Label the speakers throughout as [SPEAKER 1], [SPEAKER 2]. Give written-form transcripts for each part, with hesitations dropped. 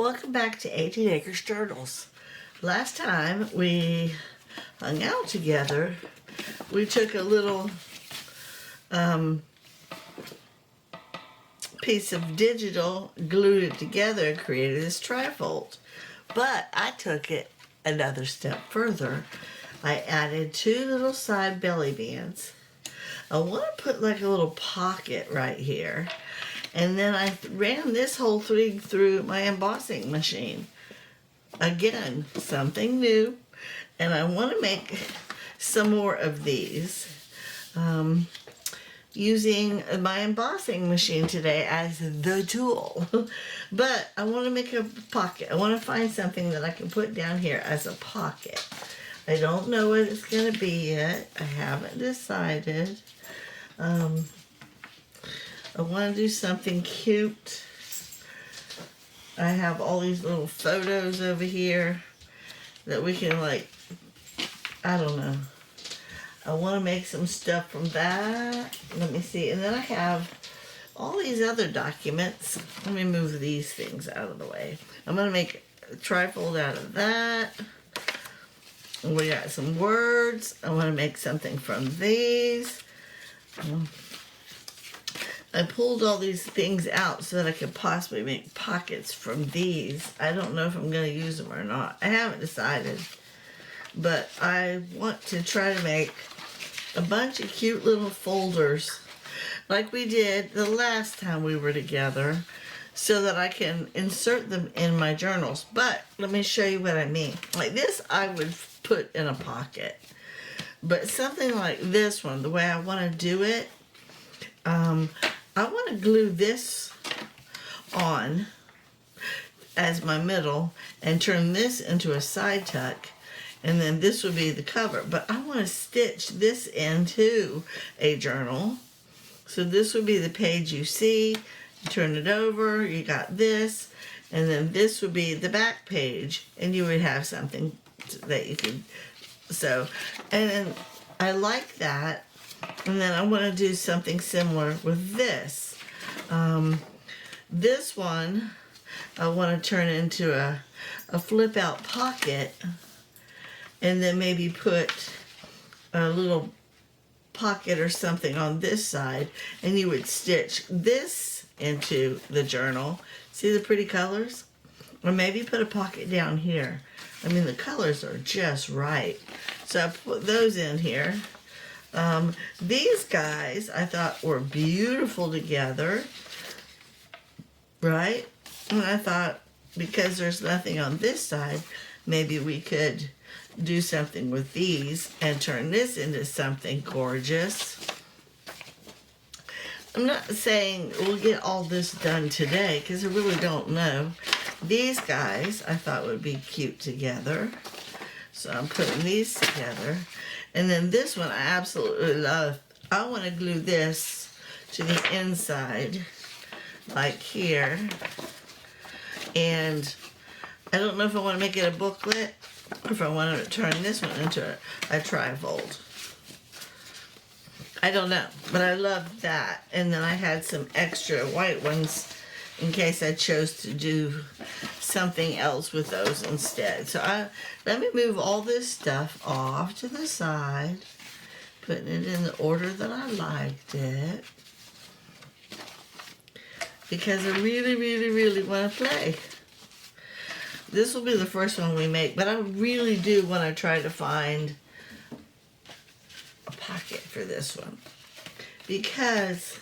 [SPEAKER 1] Welcome back to 18 Acres Journals. Last time we hung out together, we took a little piece of digital, glued it together, and created this trifold. But I took it another step further. I added two little side belly bands. I want to put like a little pocket right here. And then I ran this whole thing through my embossing machine. Again, something new. And I want to make some more of these using my embossing machine today as the tool. But I want to make a pocket. I want to find something that I can put down here as a pocket. I don't know what it's going to be yet. I haven't decided. I want to do something cute. I have all these little photos over here that we can, like, I don't know. I want to make some stuff from that. Let me see. And then I have all these other documents. Let me move these things out of the way. I'm going to make a trifold out of that. We got some words. I want to make something from these. I pulled all these things out so that I could possibly make pockets from these. I don't know if I'm going to use them or not. I haven't decided. But I want to try to make a bunch of cute little folders like we did the last time we were together so that I can insert them in my journals. But let me show you what I mean. Like this I would put in a pocket. But something like this one, the way I want to do it, I want to glue this on as my middle and turn this into a side tuck, and then this would be the cover. But I want to stitch this into a journal. So this would be the page you see. You turn it over, you got this, and then this would be the back page, and you would have something that you could sew. And then I like that. And then I want to do something similar with this. This one I want to turn into a flip out pocket, and then maybe put a little pocket or something on this side, and you would stitch this into the journal. See the pretty colors? Or maybe put a pocket down here. I mean, the colors are just right. So I put those in here. These guys I thought were beautiful together, right? And I thought, because there's nothing on this side, maybe we could do something with these and turn this into something gorgeous. I'm not saying we'll get all this done today because I really don't know. These guys I thought would be cute together. So I'm putting these together. And then this one I absolutely love. I want to glue this to the inside, like here. And I don't know if I want to make it a booklet or if I want to turn this one into a trifold. I don't know, but I love that. And then I had some extra white ones in case I chose to do something else with those instead. So let me move all this stuff off to the side, putting it in the order that I liked it, because I really, really, really want to play. This will be the first one we make, but I really do want to try to find a pocket for this one, because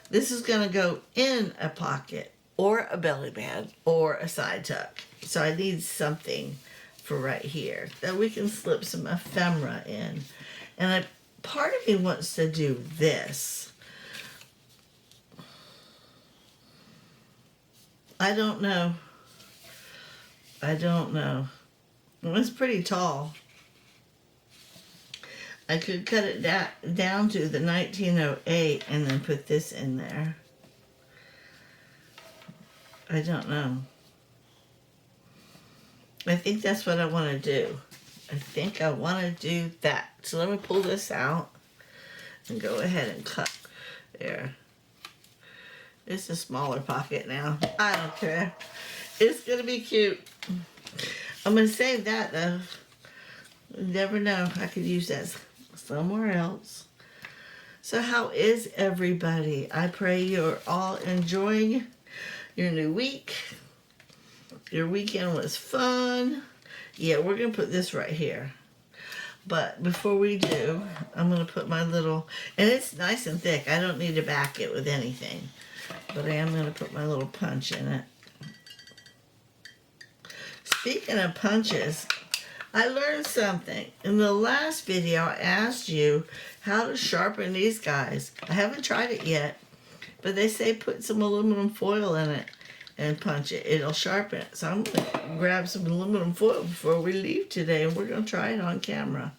[SPEAKER 1] this is going to go in a pocket or a belly band or a side tuck. So I need something for right here that we can slip some ephemera in. And part of me wants to do this. I don't know. It's pretty tall. I could cut it down to the 1908 and then put this in there. I don't know. I think that's what I want to do. I think I want to do that. So let me pull this out and go ahead and cut there. It's a smaller pocket now. I don't care. It's gonna be cute. I'm gonna save that though. You never know. I could use that somewhere else. So how is everybody? I pray you're all enjoying your new week. Your weekend was fun. Yeah, we're gonna put this right here. But before we do, I'm gonna put my little, and it's nice and thick. I don't need to back it with anything. But I am gonna put my little punch in it. Speaking of punches, I learned something. In the last video, I asked you how to sharpen these guys. I haven't tried it yet, but they say put some aluminum foil in it and punch it. It'll sharpen it. So I'm going to grab some aluminum foil before we leave today, and we're going to try it on camera.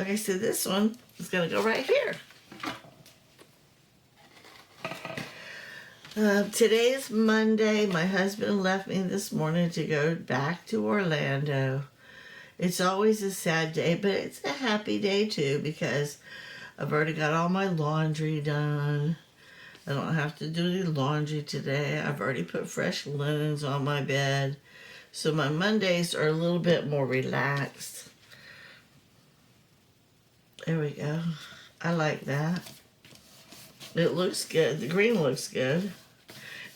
[SPEAKER 1] Okay, so this one is going to go right here. Today is Monday. My husband left me this morning to go back to Orlando. It's always a sad day, but it's a happy day too because I've already got all my laundry done. I don't have to do any laundry today. I've already put fresh linens on my bed. So my Mondays are a little bit more relaxed. There we go. I like that. It looks good. The green looks good.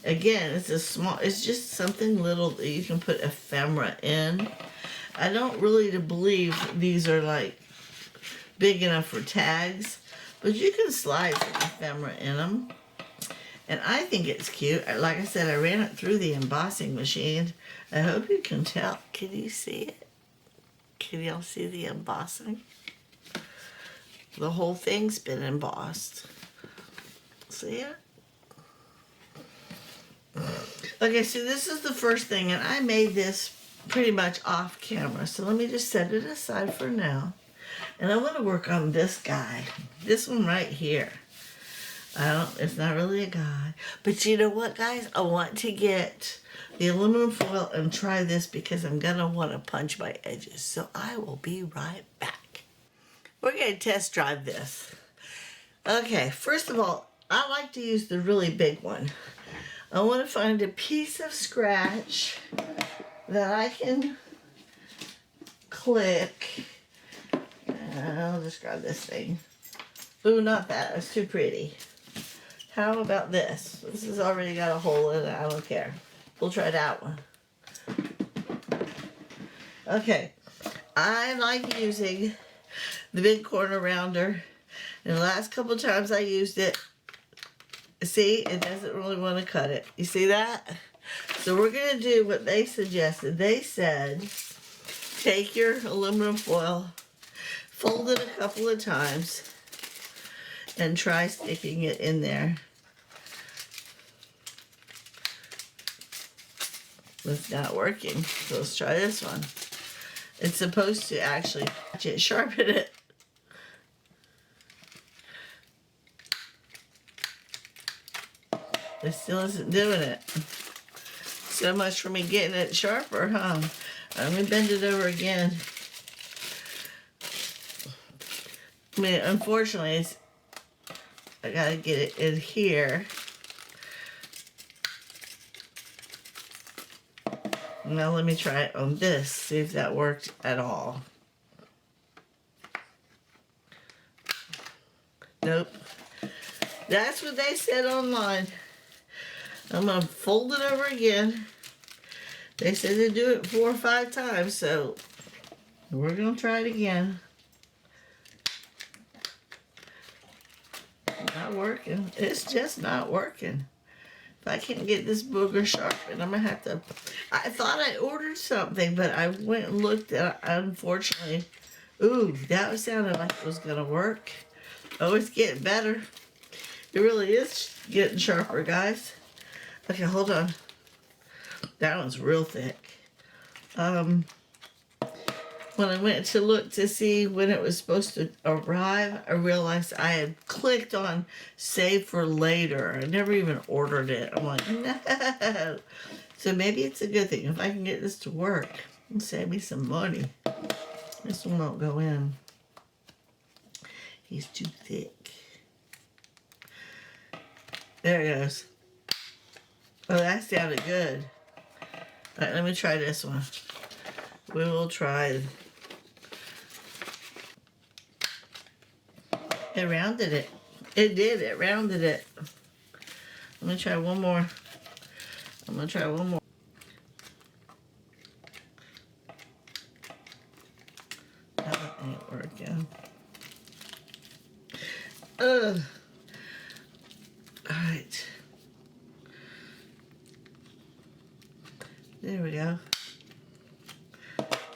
[SPEAKER 1] Again, it's just something little that you can put ephemera in. I don't really believe these are like big enough for tags, but you can slide some ephemera in them. And I think it's cute. Like I said, I ran it through the embossing machine. I hope you can tell. Can you see it? Can y'all see the embossing? The whole thing's been embossed. See it? Okay, so this is the first thing, and I made this pretty much off camera. So let me just set it aside for now. And I want to work on this guy. This one right here. It's not really a guy. But you know what, guys? I want to get the aluminum foil and try this because I'm going to want to punch my edges. So I will be right back. We're going to test drive this. Okay, first of all, I like to use the really big one. I want to find a piece of scratch that I can click. I'll just grab this thing. Ooh, not that. It's too pretty. How about this? This has already got a hole in it. I don't care. We'll try that one. Okay. I like using the big corner rounder. And the last couple times I used it, see, it doesn't really want to cut it. You see that? So we're going to do what they suggested. They said, take your aluminum foil, fold it a couple of times, and try sticking it in there. It's not working. So let's try this one. It's supposed to actually sharpen it. It still isn't doing it. So much for me getting it sharper, huh? Let me bend it over again. I mean, unfortunately, I gotta get it in here. Now let me try it on this, see if that worked at all. Nope. That's what they said online. I'm going to fold it over again. They said to do it 4 or 5 times, so we're going to try it again. Not working. It's just not working. If I can't get this booger sharpened, I'm going to have to... I thought I ordered something, but I went and looked at it, unfortunately. Ooh, that sounded like it was going to work. Oh, it's getting better. It really is getting sharper, guys. Okay, hold on. That one's real thick. When I went to look to see when it was supposed to arrive, I realized I had clicked on save for later. I never even ordered it. I'm like, no. So maybe it's a good thing. If I can get this to work, it'll save me some money. This one won't go in. He's too thick. There it goes. Oh, that sounded good. All right, let me try this one. We will try. It rounded it. It did. It rounded it. I'm going to try one more. I'm going to try one more. That one ain't working. Ugh. All right. There we go.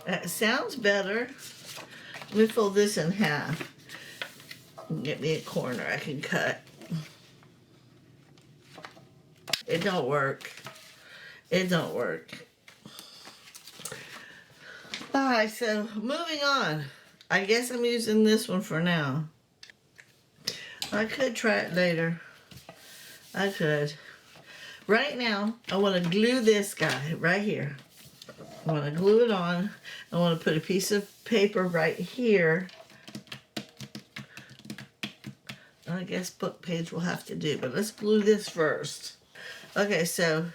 [SPEAKER 1] That sounds better. Let me fold this in half. Get me a corner I can cut. It don't work. It don't work. Alright, so moving on. I guess I'm using this one for now. I could try it later. I could. Right now, I want to glue this guy right here. I want to glue it on. I want to put a piece of paper right here. I guess Bookpage will have to do, but let's glue this first. Okay, so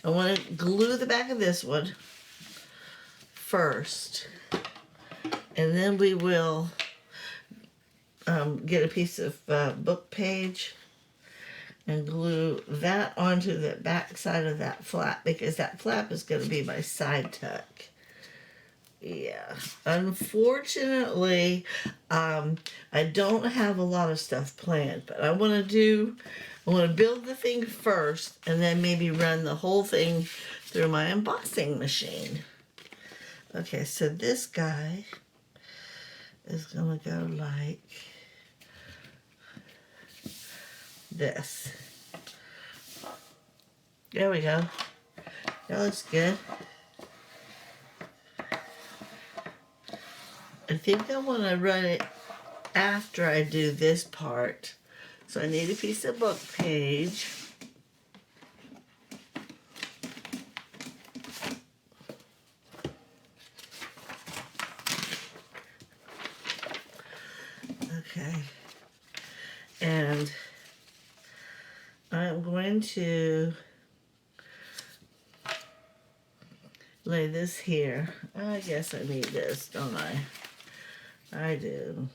[SPEAKER 1] I want to glue the back of this one first, and then we will get a piece of Bookpage and glue that onto the back side of that flap, because that flap is going to be my side tuck. Yeah, unfortunately, I don't have a lot of stuff planned, but I want to build the thing first and then maybe run the whole thing through my embossing machine. Okay, so this guy is going to go like this. There we go. That looks good. I think I want to run it after I do this part. So I need a piece of Bookpage. Okay. And I'm going to lay this here. I guess I need this, don't I? I do.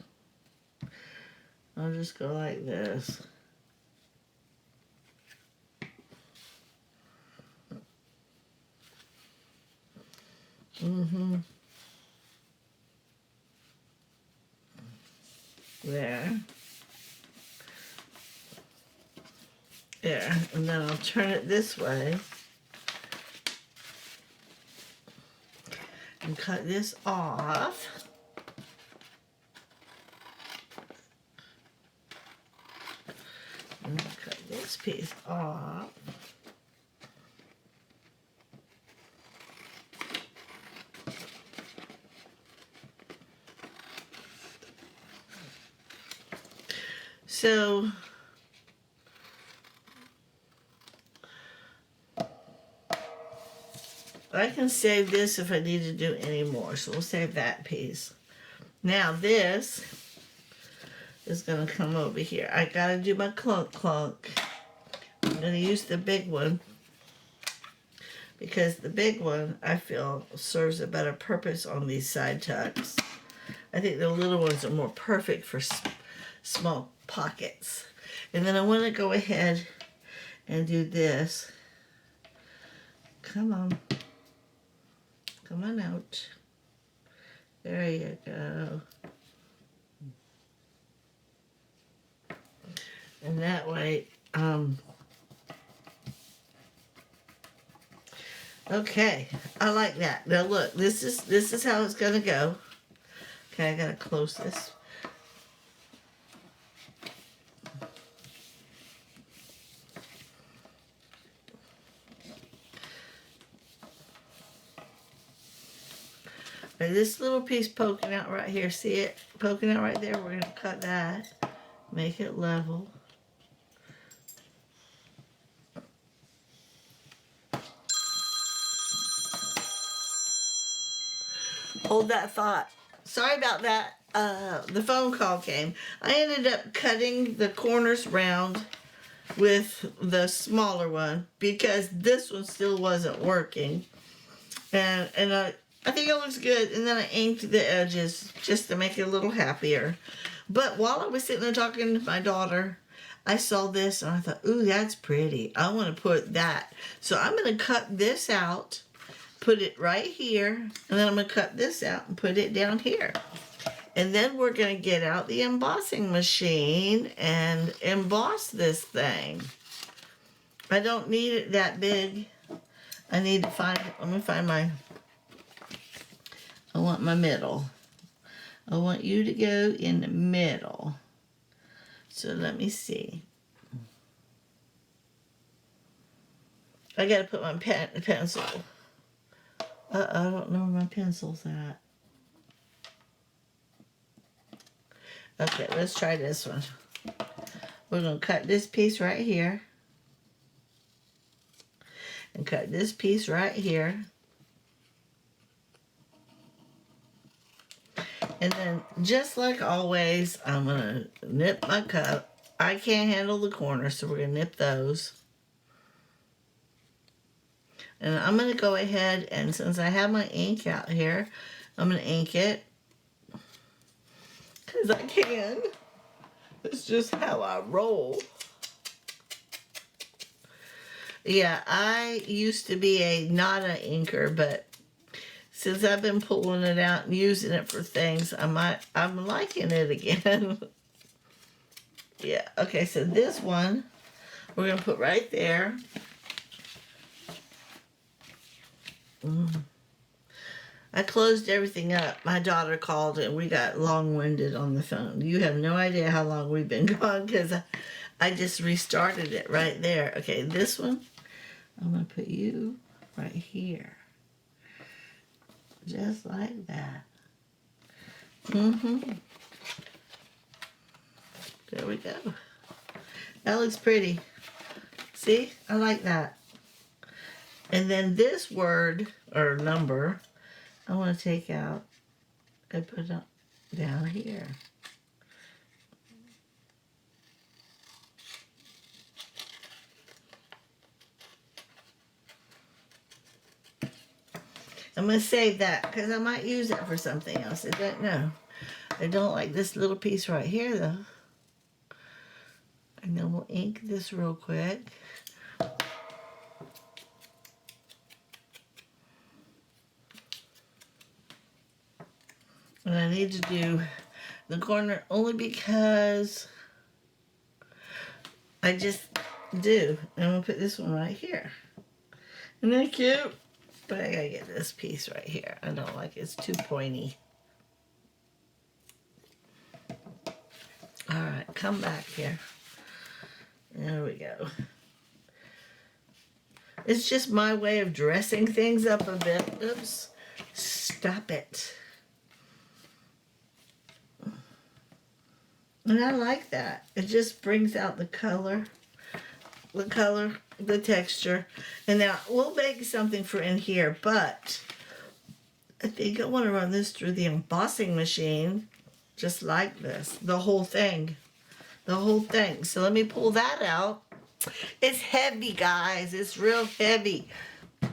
[SPEAKER 1] I'll just go like this. There. There. And then I'll turn it this way and cut this off. And cut this piece off. So I can save this if I need to do any more. So we'll save that piece. Now this is going to come over here. I got to do my clunk clunk. I'm going to use the big one because the big one I feel serves a better purpose on these side tucks. I think the little ones are more perfect for small pockets. And then I want to go ahead and do this. Come on. Come on out. There you go. And that way, okay, I like that. Now look, this is how it's gonna go. Okay, I gotta close this. And this little piece poking out right here, see it? Poking out right there, we're gonna cut that, make it level. Hold that thought. Sorry about that. The phone call came. I ended up cutting the corners round with the smaller one because this one still wasn't working. And I think it looks good. And then I inked the edges just to make it a little happier. But while I was sitting there talking to my daughter, I saw this and I thought, ooh, that's pretty. I want to put that. So I'm going to cut this out, put it right here, and then I'm going to cut this out and put it down here. And then we're going to get out the embossing machine and emboss this thing. I don't need it that big. I need to find, let me find my, I want my middle. I want you to go in the middle. So let me see. I gotta put my pencil. I don't know where my pencil's at. Okay, let's try this one. We're gonna cut this piece right here. And cut this piece right here. And then, just like always, I'm going to nip my cup. I can't handle the corners, so we're going to nip those. And I'm going to go ahead, and since I have my ink out here, I'm going to ink it. Because I can. It's just how I roll. Yeah, I used to be not an inker, but since I've been pulling it out and using it for things, I'm liking it again. Yeah, okay, so this one we're going to put right there. I closed everything up. My daughter called and we got long-winded on the phone. You have no idea how long we've been gone because I just restarted it right there. Okay, this one, I'm going to put you right here. Just like that. There we go. That looks pretty. See? I like that. And then this word, or number, I want to take out and put it down here. I'm going to save that because I might use that for something else. I don't know. I don't like this little piece right here, though. And then we'll ink this real quick. And I need to do the corner only because I just do. And I'm going to put this one right here. Isn't that cute? But I gotta get this piece right here. I don't like it. It's too pointy. Alright, come back here. There we go. It's just my way of dressing things up a bit. Oops. Stop it. And I like that. It just brings out the color, the texture. And now we'll make something for in here, but I think I want to run this through the embossing machine just like this. The whole thing. The whole thing. So let me pull that out. It's heavy, guys. It's real heavy. And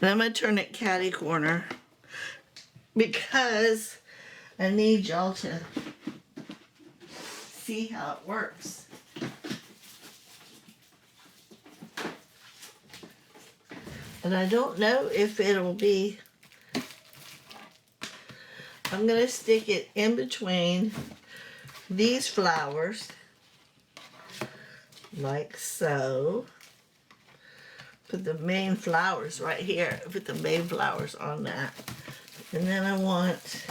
[SPEAKER 1] I'm going to turn it catty corner because I need y'all to see how it works. And I don't know if it'll be, I'm going to stick it in between these flowers, like so. Put the main flowers right here. Put the main flowers on that. And then I want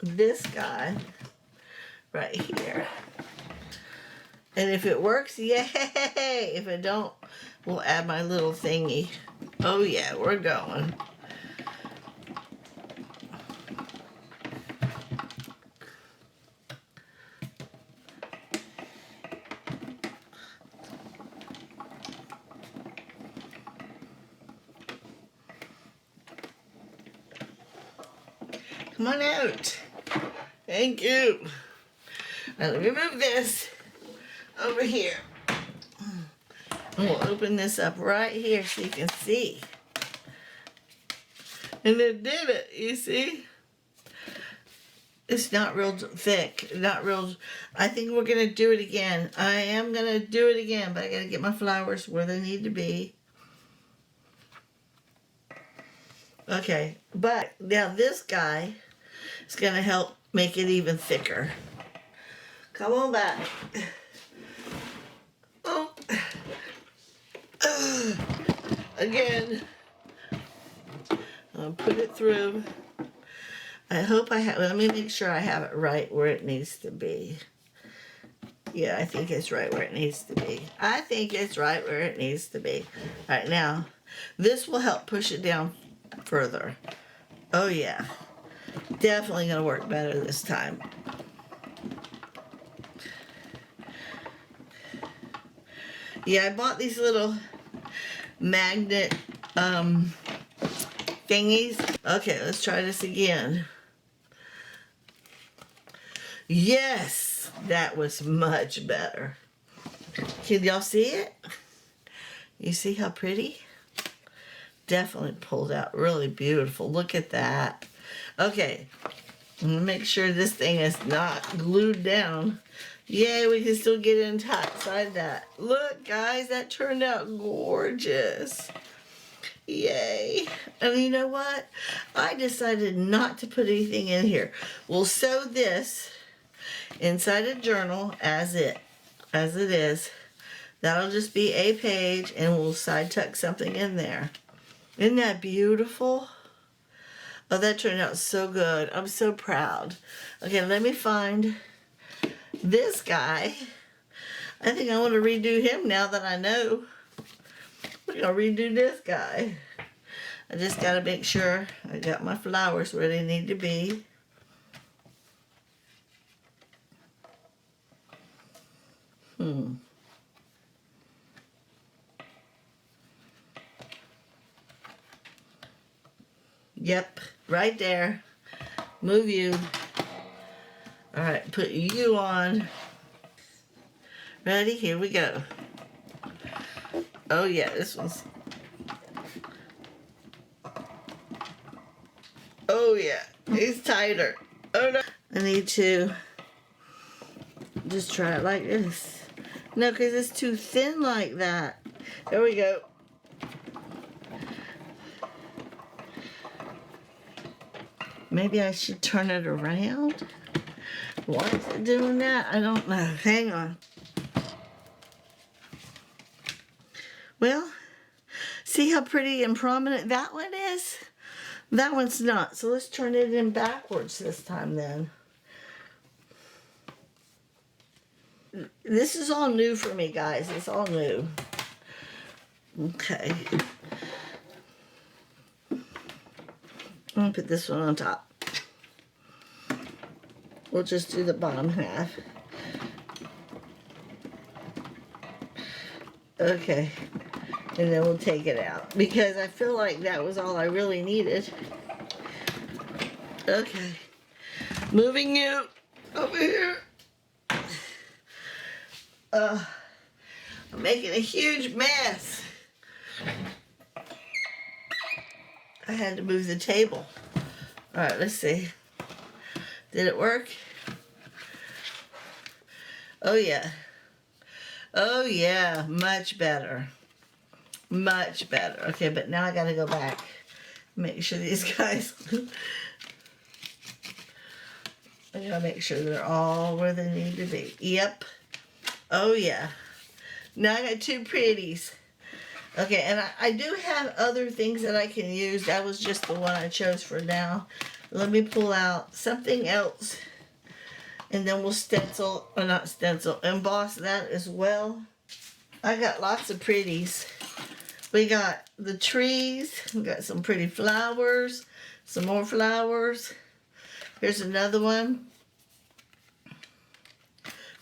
[SPEAKER 1] this guy right here. And if it works, yay! If it don't, we'll add my little thingy. Oh yeah, we're going. Come on out. Thank you. Now let me move this over here. And we'll open this up right here so you can see. And it did it, you see? It's not real thick, not real. I think we're gonna do it again. I am gonna do it again, but I gotta get my flowers where they need to be. Okay, but now this guy is gonna help make it even thicker. Come on back. Oh. Again. I'll put it through. I hope I have, let me make sure I have it right where it needs to be. Yeah, I think it's right where it needs to be. I think it's right where it needs to be. All right, now, this will help push it down further. Oh yeah, definitely gonna work better this time. Yeah, I bought these little magnet thingies. Okay, let's try this again. Yes, that was much better. Can y'all see it? You see how pretty? Definitely pulled out really beautiful. Look at that. Okay, I'm gonna make sure this thing is not glued down. Yay, we can still get inside that. Look, guys, that turned out gorgeous. Yay. And you know what? I decided not to put anything in here. We'll sew this inside a journal as it is. That'll just be a page, and we'll side tuck something in there. Isn't that beautiful? Oh, that turned out so good. I'm so proud. Okay, let me find this guy. I think I want to redo him now that I know. We're gonna redo this guy. I just gotta make sure I got my flowers where they need to be. Yep, right there. Move you. All right, put you on. Ready? Here we go. Oh yeah, this one's. Oh yeah, it's tighter. Oh no. I need to just try it like this. No, because it's too thin like that. There we go. Maybe I should turn it around. Why is it doing that? I don't know. Hang on. Well, see how pretty and prominent that one is? That one's not. So let's turn it in backwards this time then. This is all new for me, guys. It's all new. Okay. I'm going to put this one on top. We'll just do the bottom half. Okay. And then we'll take it out. Because I feel like that was all I really needed. Okay. Moving you over here. I'm making a huge mess. I had to move the table. Alright, let's see. Did it work? Oh yeah. Oh yeah, much better. Much better. Okay, but now I gotta go back. Make sure these guys... I gotta make sure they're all where they need to be. Yep. Oh yeah. Now I got two pretties. Okay, and I do have other things that I can use. That was just the one I chose for now. Let me pull out something else. And then we'll stencil, or not stencil, emboss that as well. I got lots of pretties. We got the trees. We got some pretty flowers. Some more flowers. Here's another one.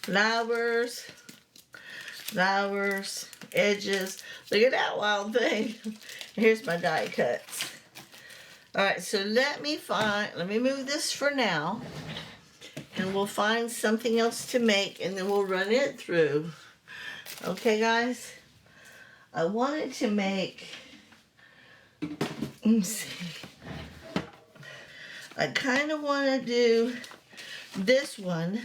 [SPEAKER 1] Flowers. Flowers. Edges. Look at that wild thing. Here's my die cuts. Alright, so let me move this for now. And we'll find something else to make, and then we'll run it through. Okay, guys? I wanted to make, let me see. I kind of want to do this one.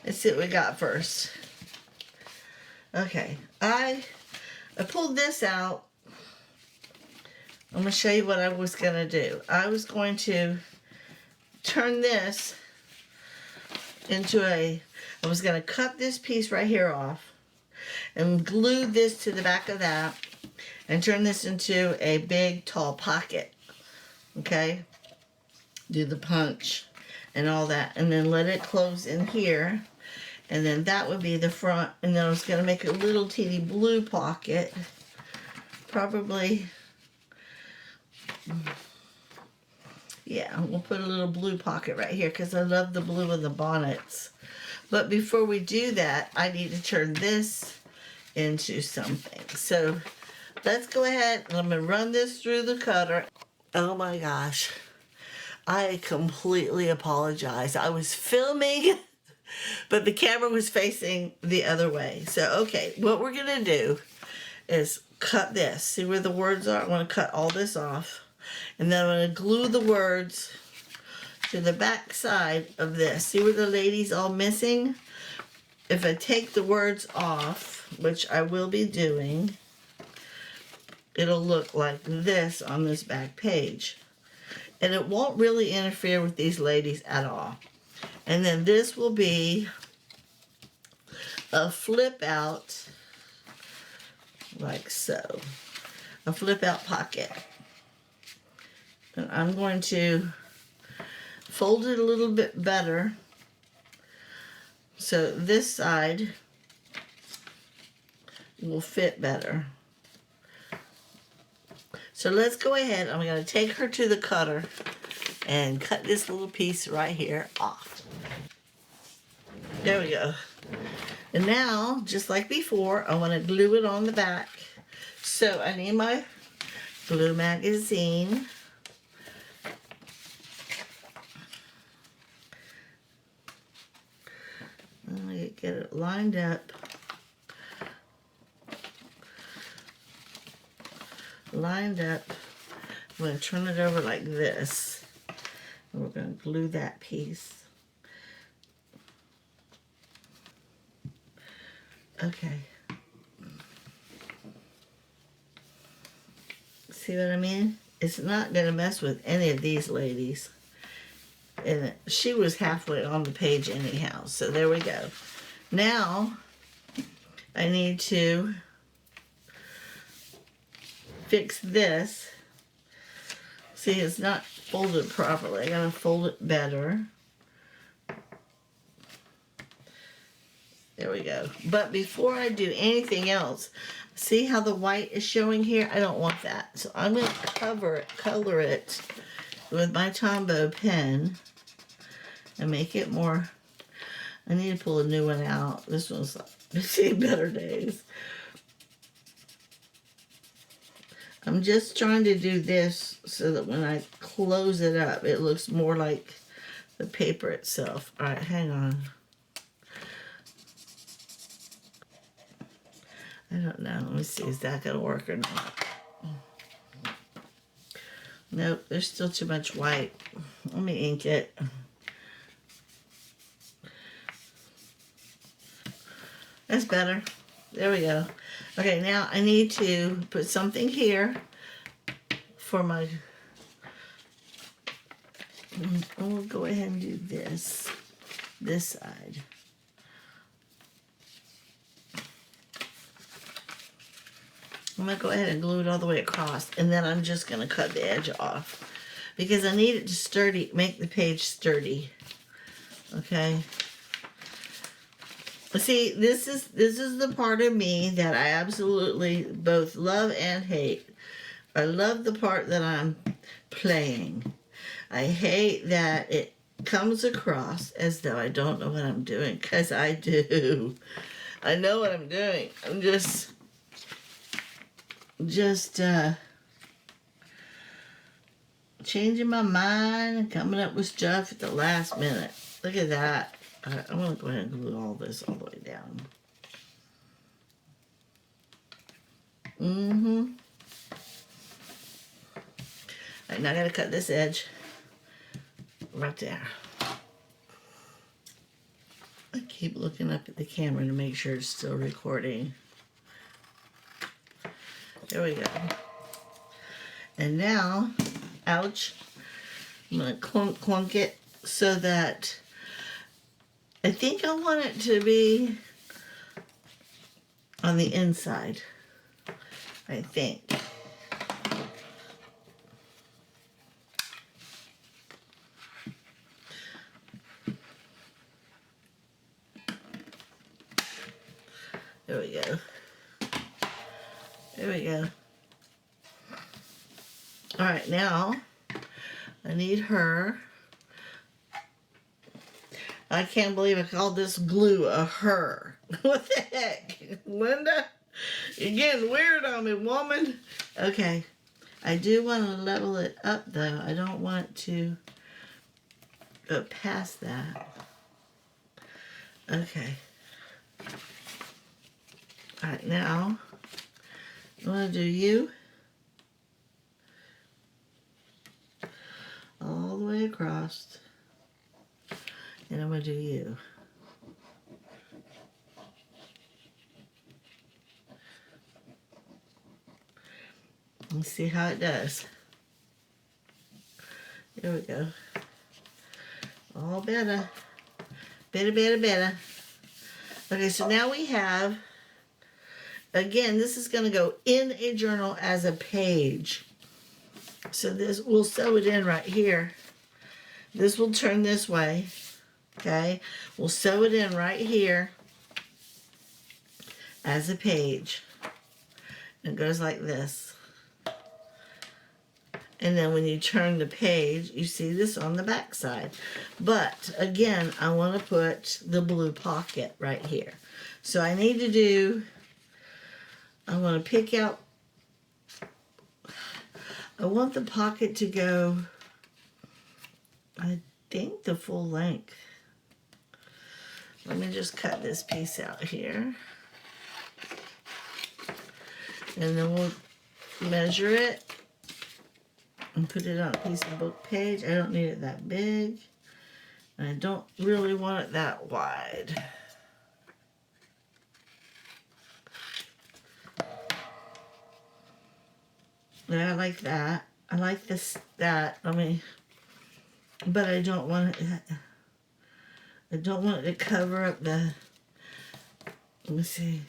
[SPEAKER 1] Let's see what we got first. Okay, I pulled this out. I'm going to show you what I was going to do. I was going to turn this into I was going to cut this piece right here off and glue this to the back of that and turn this into a big tall pocket. Okay? Do the punch and all that, and then let it close in here, and then that would be the front, and then I was going to make a little teeny blue pocket, probably, yeah, we'll put a little blue pocket right here because I love the blue of the bonnets. But before we do that, I need to turn this into something. So let's go ahead and I'm going to run this through the cutter. Oh my gosh. I completely apologize. I was filming, but the camera was facing the other way. So, okay, what we're going to do is cut this. See where the words are? I want to cut all this off. And then I'm going to glue the words to the back side of this. See where the lady's all missing? If I take the words off, which I will be doing, it'll look like this on this back page. And it won't really interfere with these ladies at all. And then this will be a flip out, like so. A flip out pocket. And I'm going to fold it a little bit better so this side will fit better. So let's go ahead. I'm going to take her to the cutter and cut this little piece right here off. There we go. And now, just like before, I want to glue it on the back. So I need my glue magazine. I get it lined up. Lined up. I'm going to turn it over like this. And we're going to glue that piece. Okay. See what I mean? It's not going to mess with any of these ladies. And she was halfway on the page anyhow. So there we go. Now, I need to fix this. See, it's not folded properly. I gotta fold it better. There we go. But before I do anything else, see how the white is showing here? I don't want that. So I'm gonna color it with my Tombow pen and make it more. I need to pull a new one out. This one's seen better days. I'm just trying to do this so that when I close it up, it looks more like the paper itself. All right, hang on. I don't know. Let me see. Is that going to work or not? Nope, there's still too much white. Let me ink it. That's better. There we go. Okay, now I need to put something here for my... We'll go ahead and do this side. I'm going to go ahead and glue it all the way across, and then I'm just going to cut the edge off because I need it to make the page sturdy. Okay? See, this is the part of me that I absolutely both love and hate. I love the part that I'm playing. I hate that it comes across as though I don't know what I'm doing, because I do. I know what I'm doing. I'm just changing my mind and coming up with stuff at the last minute. Look at that. I'm going to go ahead and glue all this all the way down. Mm-hmm. Alright, now I gotta cut this edge right there. I keep looking up at the camera to make sure it's still recording. There we go. And now, ouch, I'm gonna clunk it so that I think I want it to be on the inside. I think. There we go. There we go. All right, now I need her. I can't believe I called this glue a her. What the heck? Linda, you're getting weird on me, woman. Okay. I do want to level it up, though. I don't want it to go past that. Okay. All right, now I want to do you all the way across, and I'm going to do you. Let's see how it does. There we go. All better. Better. Okay, so now we have, again, this is going to go in a journal as a page. So this, we'll sew it in right here. This will turn this way. Okay, we'll sew it in right here as a page. It goes like this. And then when you turn the page, you see this on the back side. But again, I want to put the blue pocket right here. So I need to do, I want to pick out, I want the pocket to go, I think, the full length. Let me just cut this piece out here. And then we'll measure it and put it on a piece of book page. I don't need it that big. And I don't really want it that wide. Yeah, I like that. I like this, that. But I don't want it, I don't want it to cover up the, let me see.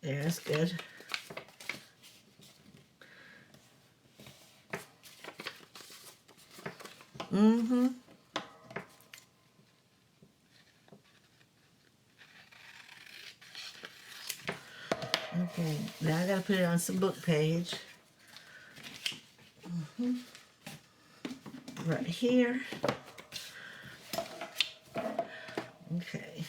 [SPEAKER 1] There, that's good. Mm-hmm. Okay, now I gotta put it on some book page. Mm-hmm. Right here. Okay.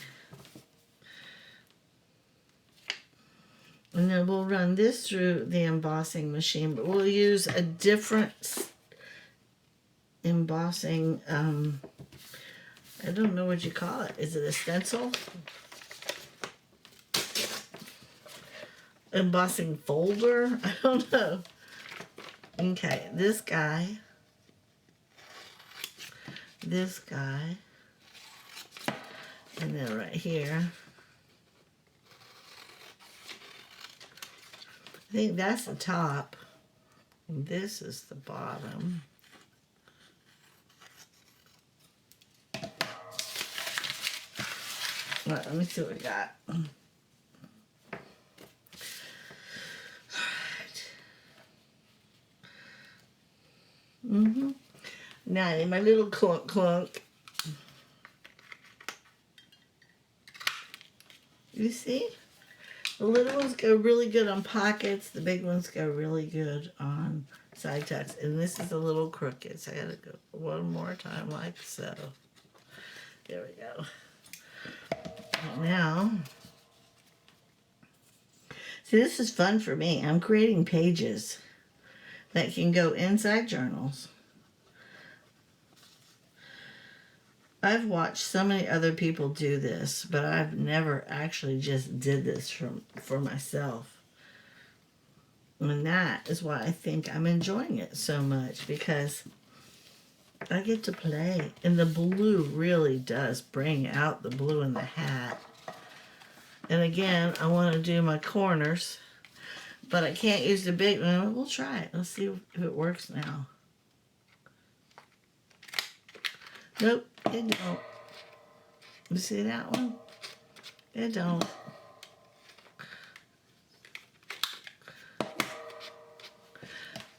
[SPEAKER 1] And then we'll run this through the embossing machine, but we'll use a different embossing, I don't know what you call it. Is it a stencil? Embossing folder? I don't know. Okay, this guy, and then right here. I think that's the top, and this is the bottom. All right, let me see what we got. Mm-hmm. Now I need my little clunk. You see? The little ones go really good on pockets. The big ones go really good on side tucks. And this is a little crooked, so I gotta go one more time like so. There we go. And now, see, this is fun for me. I'm creating pages that can go inside journals. I've watched so many other people do this, but I've never actually just did this for myself. And that is why I think I'm enjoying it so much, because I get to play. And the blue really does bring out the blue in the hat. And again, I want to do my corners, but I can't use the big one. We'll try it. Let's see if it works now. Nope, it don't. You see that one? It don't.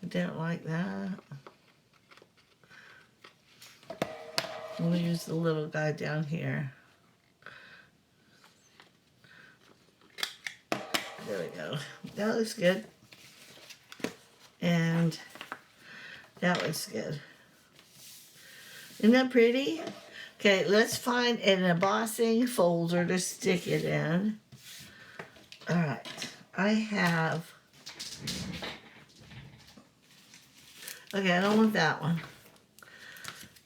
[SPEAKER 1] I don't like that. I'm going to use the little guy down here. There we go. That looks good. And that looks good. Isn't that pretty? Okay, let's find an embossing folder to stick it in. All right. I have... Okay, I don't want that one.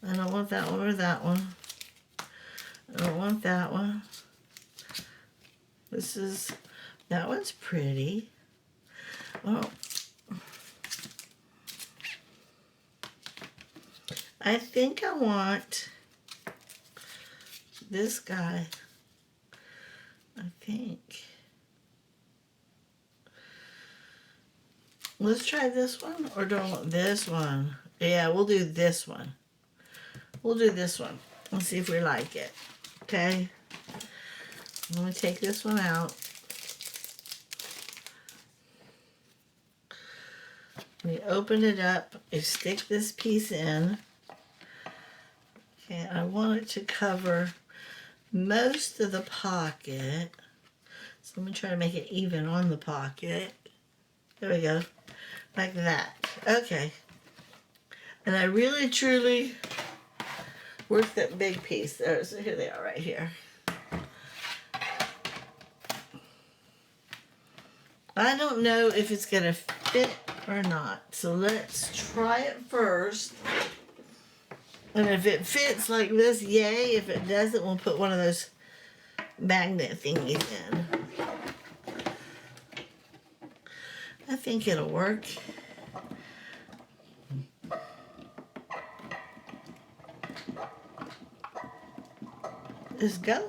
[SPEAKER 1] I don't want that one or that one. I don't want that one. That one's pretty. Oh. I think I want this guy. I think. Let's try this one, or do I want this one? Yeah, we'll do this one. We'll do this one. Let's see if we like it. Okay. I'm going to take this one out. We open it up. I stick this piece in. Okay, I want it to cover most of the pocket. So I'm going to try to make it even on the pocket. There we go. Like that. Okay. And I really, truly worked that big piece there. So here they are right here. I don't know if it's going to fit or not. So let's try it first. And if it fits like this, yay. If it doesn't, we'll put one of those magnet thingies in. I think it'll work. It's going.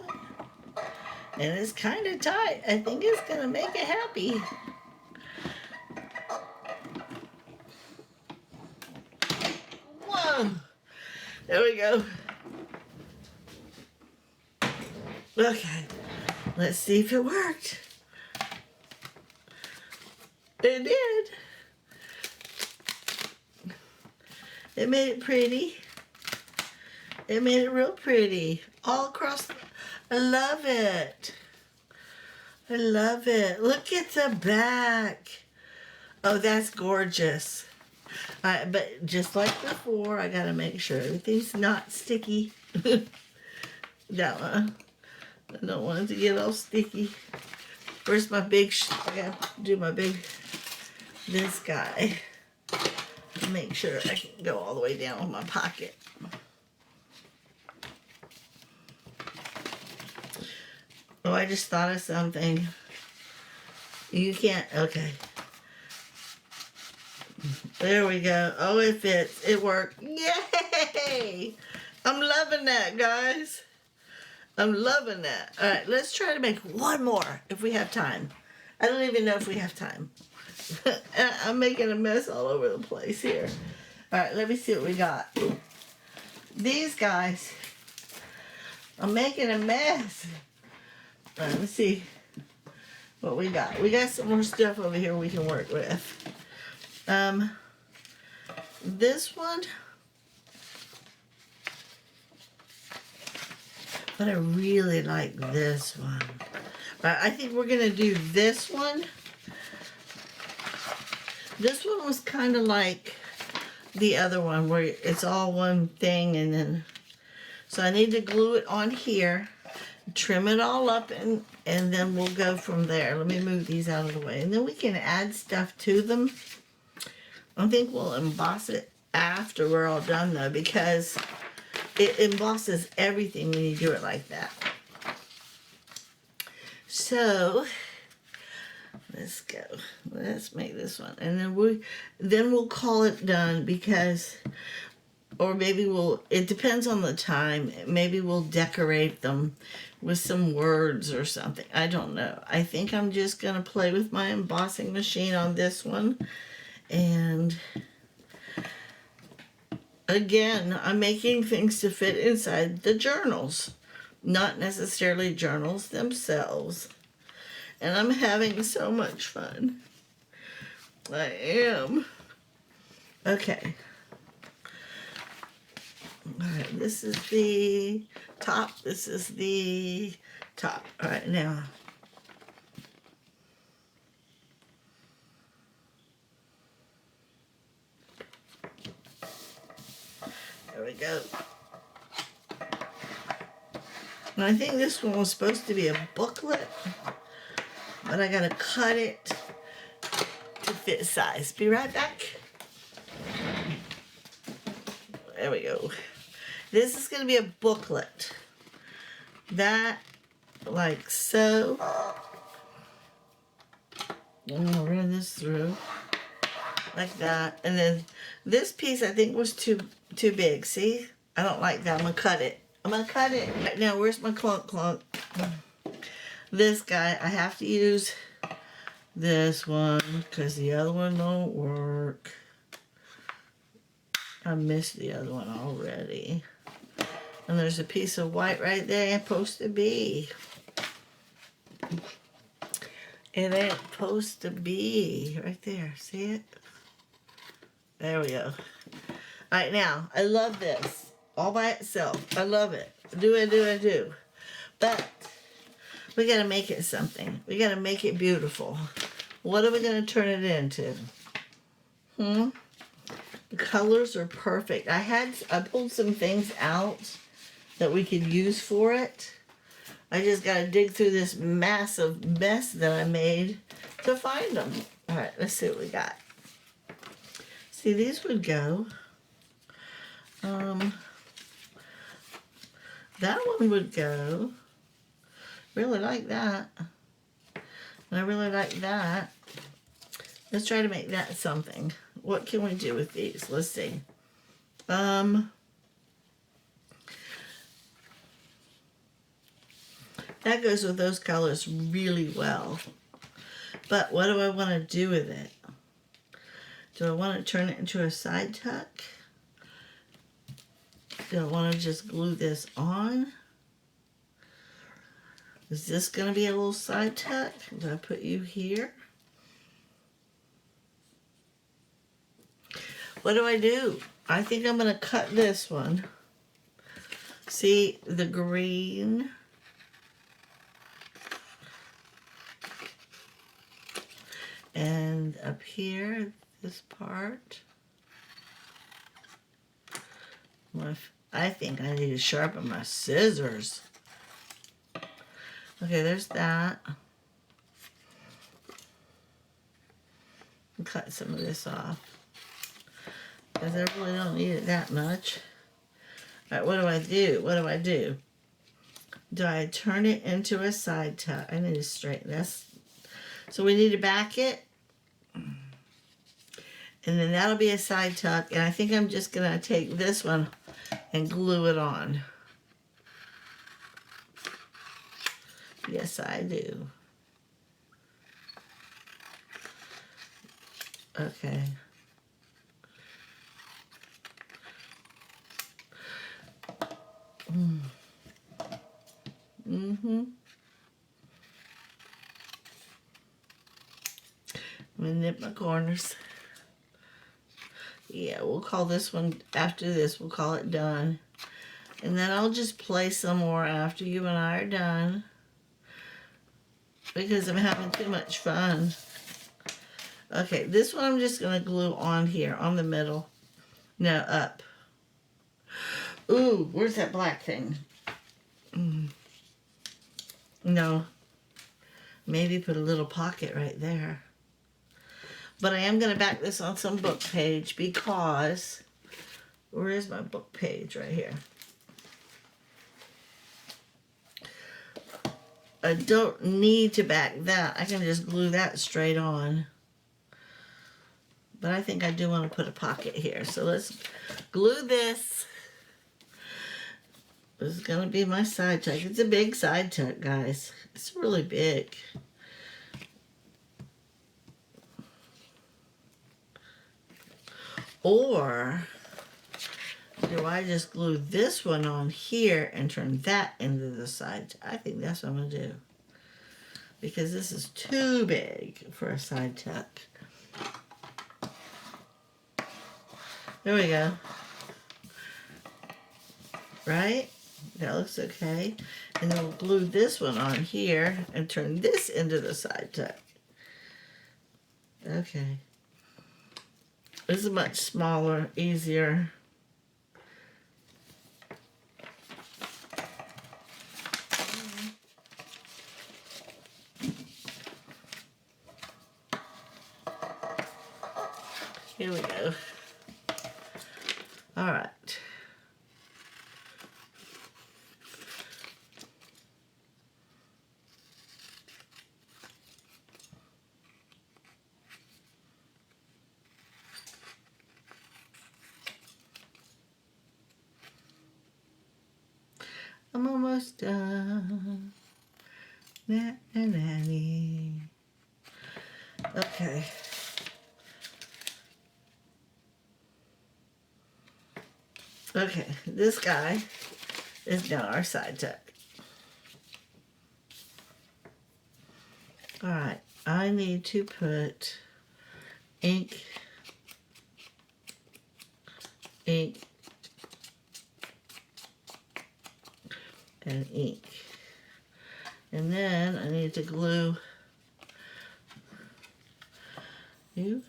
[SPEAKER 1] And it's kind of tight. I think it's going to make it happy. Whoa. There we go. Okay. Let's see if it worked. It did. It made it pretty. It made it real pretty. All across. I love it. I love it. Look at the back. Oh, that's gorgeous. But just like before, I gotta make sure everything's not sticky. That one. I don't want it to get all sticky. Where's my big, I gotta do my big, this guy. Make sure I can go all the way down with my pocket. Oh, I just thought of something. You can't, okay. There we go. Oh, it fits. It worked. Yay! I'm loving that, guys. I'm loving that. All right, let's try to make one more if we have time. I don't even know if we have time. I'm making a mess all over the place here. All right, let me see what we got. These guys, I'm making a mess. All right, let's see what we got. We got some more stuff over here we can work with. This one, but I really like this one. I think we're gonna do this one. This one was kind of like the other one where it's all one thing, and then, so I need to glue it on here, trim it all up, and then we'll go from there. Let me move these out of the way, and then we can add stuff to them. I think we'll emboss it after we're all done though, because it embosses everything when you do it like that. So Let's go. Let's make this one. And then we'll call it done because, or maybe it depends on the time. Maybe we'll decorate them with some words or something. I don't know. I think I'm just going to play with my embossing machine on this one. And again, I'm making things to fit inside the journals, not necessarily journals themselves. And I'm having so much fun. I am. Okay. Alright, this is the top. This is the top. Alright, now. There we go. And I think this one was supposed to be a booklet, but I gotta cut it to fit size. Be right back. There we go. This is gonna be a booklet. That, like so. I'm gonna run this through like that. And then this piece I think was too big. See? I don't like that. I'm gonna cut it. I'm gonna cut it. Right now, where's my clunk? This guy, I have to use this one because the other one don't work. I missed the other one already. And there's a piece of white right there. It's supposed to be. It ain't supposed to be. Right there. See it? There we go. Alright, now, I love this. All by itself. I love it. Do. But we gotta make it something. We gotta make it beautiful. What are we gonna turn it into? The colors are perfect. I pulled some things out that we could use for it. I just gotta dig through this massive mess that I made to find them. Alright, let's see what we got. See, these would go. That one would go. Really like that. And I really like that. Let's try to make that something. What can we do with these? Let's see. That goes with those colors really well. But what do I want to do with it? Do I want to turn it into a side tuck? Do I want to just glue this on? Is this going to be a little side tuck? Do I put you here? What do I do? I think I'm going to cut this one. See the green? And up here, this part. I think I need to sharpen my scissors. Okay, there's that. I'll cut some of this off, because I really don't need it that much. Alright, what do? Do I turn it into a side tuck? I need to straighten this. So we need to back it. And then that'll be a side tuck. And I think I'm just going to take this one and glue it on. Yes, I do. Okay. I'm gonna nip my corners. Yeah, we'll call this one, after this, we'll call it done. And then I'll just play some more after you and I are done, because I'm having too much fun. Okay, this one I'm just gonna glue on here, on the middle. No, up. Ooh, where's that black thing? No. Maybe put a little pocket right there. But I am going to back this on some book page because, where is my book page? Right here. I don't need to back that. I can just glue that straight on. But I think I do want to put a pocket here. So let's glue this. This is going to be my side tuck. It's a big side tuck, guys. It's really big. Or do I just glue this one on here and turn that into the side tuck? I think that's what I'm going to do. Because this is too big for a side tuck. There we go. Right? That looks okay. And then we'll glue this one on here and turn this into the side tuck. Okay. This is much smaller, easier. Here we go. All right. I'm almost done. Na-na-na-nee. Okay. Okay, this guy is now our side tuck. All right, I need to put ink, and ink. And then I need to glue you.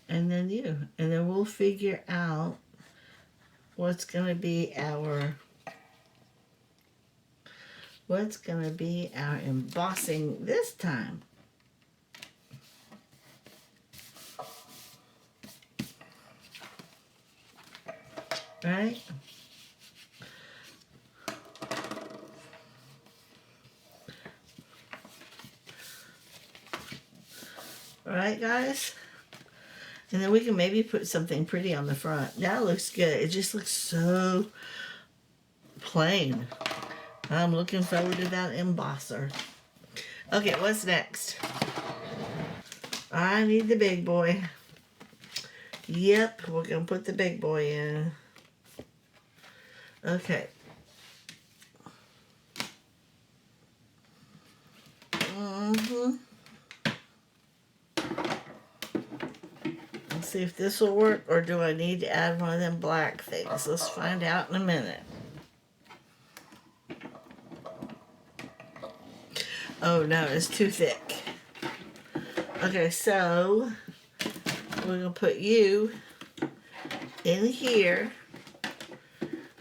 [SPEAKER 1] And then you. And then we'll figure out what's going to be our embossing this time. Right? All right, guys? And then we can maybe put something pretty on the front. That looks good. It just looks so plain. I'm looking forward to that embosser. Okay, what's next? I need the big boy. Yep, we're going to put the big boy in. Okay. Let's see if this will work, or do I need to add one of them black things? Let's find out in a minute. Oh no, it's too thick. Okay, so we're going to put you in here,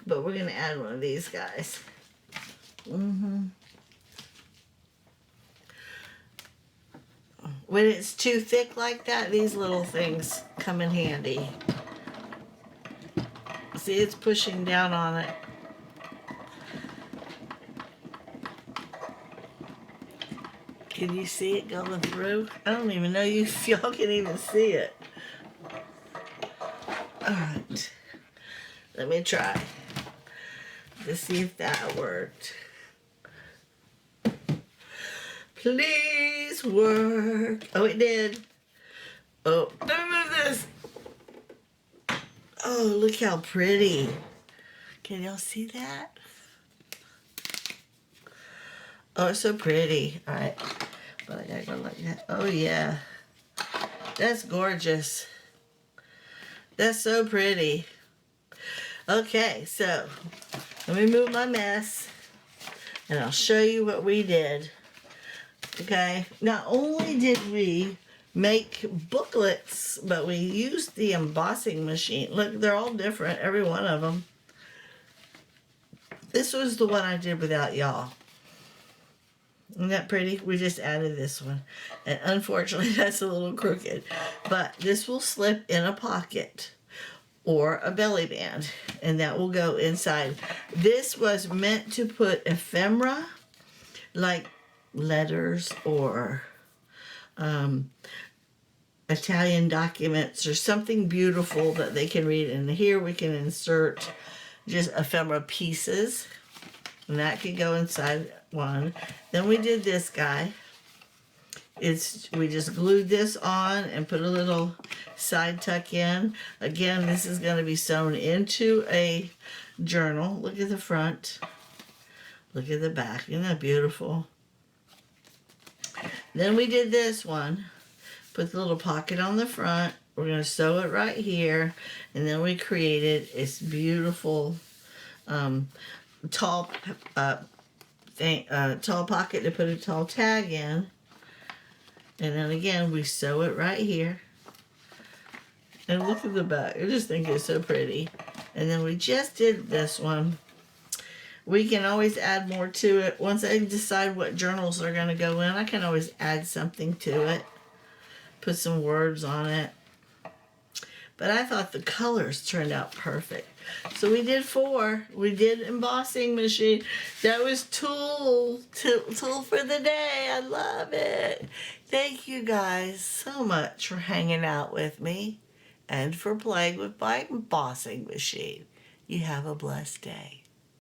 [SPEAKER 1] but we're going to add one of these guys. When it's too thick like that, these little things come in handy. See, it's pushing down on it. Can you see it going through? I don't even know if y'all can even see it. Alright. Let me try to see if that worked. Please work. Oh, it did. Oh, don't move this. Oh, look how pretty. Can y'all see that? Oh, it's so pretty. All right. But I gotta go like that. Oh, yeah. That's gorgeous. That's so pretty. Okay, so let me move my mess and I'll show you what we did. Okay, not only did we make booklets, but we used the embossing machine. Look, they're all different, every one of them. This was the one I did without y'all. Isn't that pretty? We just added this one. And unfortunately, that's a little crooked. But this will slip in a pocket. or a belly band, and that will go inside. This was meant to put ephemera, like letters or Italian documents or something beautiful that they can read. And here we can insert just ephemera pieces, and that can go inside one. Then we did this guy. We just glued this on and put a little side tuck in. Again, this is going to be sewn into a journal. Look at the front. Look at the back. Isn't that beautiful? Then we did this one. Put the little pocket on the front. We're going to sew it right here. And then we created this beautiful tall pocket to put a tall tag in. And then again, we sew it right here. And look at the back. I just think it's so pretty. And then we just did this one. We can always add more to it. Once I decide what journals are going to go in, I can always add something to it. Put some words on it. But I thought the colors turned out perfect. So we did 4. We did embossing machine. That was tool for the day. I love it. Thank you guys so much for hanging out with me and for playing with my embossing machine. You have a blessed day.